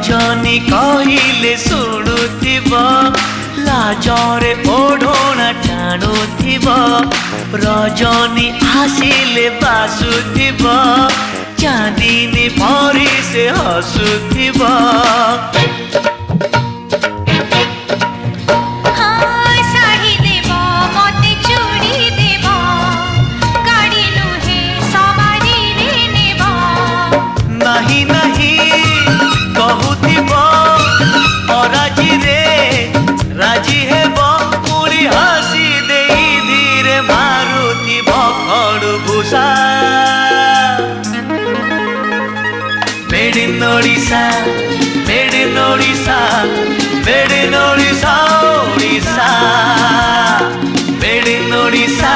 रजनी कहले शुणुथिब लाजरे ओढ़ना टाणुथिब रजनी आसिले बासुथिब चांदनी परी से हसुथिब नहीं नहीं कहूथिब अराजी रे राजी हेब पुरी हसी दे धीरे मारुथिब खड़भूषा made in Odisha made in Odisha made in Odisha Odisha made in Odisha